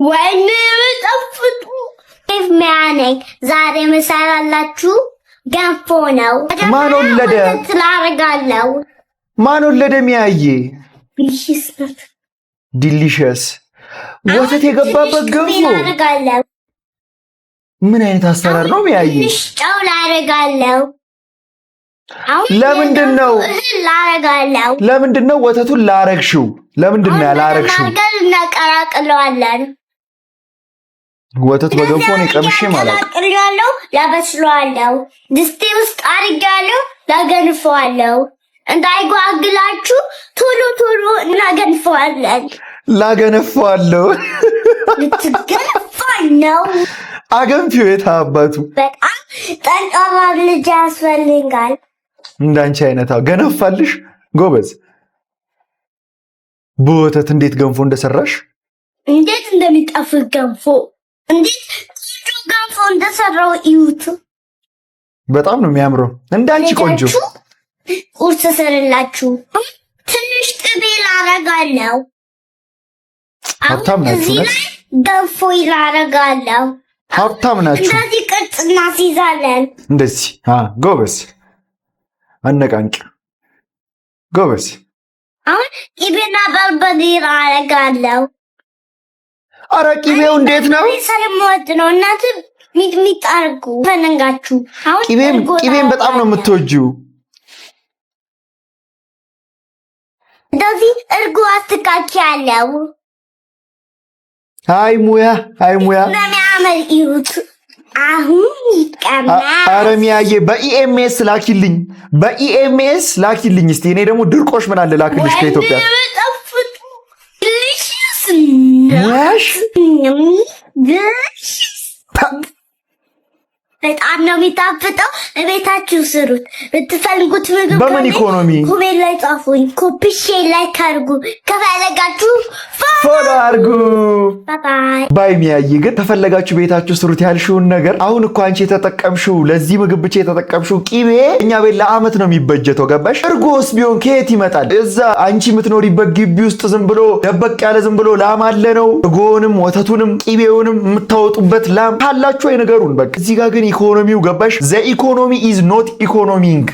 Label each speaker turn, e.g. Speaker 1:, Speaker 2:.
Speaker 1: ወይኔ ጠፍጡ ሚያነኝ ዛሬ መሰራላችሁ ገንፎ ነው።
Speaker 2: ማን ወለደ?
Speaker 1: ትላረጋለው
Speaker 2: ማን ወለደ? ሚያዬ ዲሊሽስ ወተት የገባበት ገንፎ ምን አይነት አሰራር ነው ሚያዬ?
Speaker 1: ጨው ላረጋለው።
Speaker 2: ለምንድን ነው ወተቱን ላረግሽው? ለምንድን ነው ያላረግሽው?
Speaker 1: እናቀላቅለዋለን።
Speaker 2: ወተት በገንፎ ነው ቀምሼ ማለት
Speaker 1: አቀላቅለዋለሁ፣ ላበስለዋለሁ። ድስቴ ውስጥ አድርጋለሁ፣ ላገንፈዋለሁ። እንዳይጓግላችሁ ቶሎ ቶሎ እናገንፈዋለን።
Speaker 2: ላገነፈዋለሁ።
Speaker 1: ልትገነፋ ነው።
Speaker 2: አገንፊው የት አባቱ።
Speaker 1: በጣም ጠንካራ ልጅ ያስፈልጋል።
Speaker 2: እንዳንቺ አይነት ገነፋልሽ ጎበዝ። በወተት እንዴት ገንፎ እንደሰራሽ፣
Speaker 1: እንዴት እንደሚጣፍጥ ገንፎ፣ እንዴት ቆንጆ ገንፎ እንደሰራው እዩት።
Speaker 2: በጣም ነው የሚያምረው። እንዳንቺ ቆንጆ
Speaker 1: ቁርስ ስርላችሁ። ትንሽ ቅቤ ላረጋለሁ።
Speaker 2: ሀብታም ናችሁ ነች።
Speaker 1: ገንፎ ይላረጋለሁ።
Speaker 2: ሀብታም ናችሁ።
Speaker 1: እንደዚህ ቅርጽ እናስይዛለን።
Speaker 2: እንደዚህ ጎበዝ። አነቃንቂ ጎበዝ።
Speaker 1: አሁን ቅቤና በርበሬ ላረጋለሁ።
Speaker 2: አረ ቅቤው እንዴት ነው?
Speaker 1: ሰለሞት ነው። እናት ሚጥሚጣ አርጉ ፈነጋችሁ። አሁን
Speaker 2: ቅቤን በጣም ነው የምትወጂው።
Speaker 1: እንደዚህ እርጎ አስተካክያለሁ።
Speaker 2: አይ ሙያ
Speaker 1: የሚያምር እዩት። አሁን ይቀማል።
Speaker 2: አረ ሚያዬ በኢኤምኤስ ላኪልኝ፣ በኢኤምኤስ ላኪልኝ እስቲ። እኔ ደግሞ ድርቆሽ ምን አለ ላክልሽ ከኢትዮጵያ። ሙያሽ
Speaker 1: በጣም ነው የሚጣፍጠው። እቤታችሁ ስሩት። ብትፈልጉት ምግብ
Speaker 2: በምን ኢኮኖሚ
Speaker 1: ኮሜንት ላይ ጻፉኝ። ኮፒሼ ላይ ካርጉ ከፈለጋችሁ
Speaker 2: ፎሎ አርጉ።
Speaker 1: ባይ
Speaker 2: ባይ። ሚያዬ ግን ተፈለጋችሁ ቤታችሁ ስሩት ያልሽውን ነገር አሁን እኮ አንቺ የተጠቀምሽው ለዚህ ምግብ ብቻ የተጠቀምሽው ቂቤ እኛ ቤት ለአመት ነው የሚበጀተው። ገባሽ? እርጎስ ቢሆን ከየት ይመጣል? እዛ አንቺ የምትኖሪበት ግቢ ውስጥ ዝም ብሎ ደበቅ ያለ ዝም ብሎ ላም አለ ነው። እርጎንም ወተቱንም ቂቤውንም የምታወጡበት ላም ካላችሁ አይነገሩን። በቃ እዚህ ጋር ግን ኢኮኖሚው ገባሽ? ዘ ኢኮኖሚ ኢዝ ኖት ኢኮኖሚንግ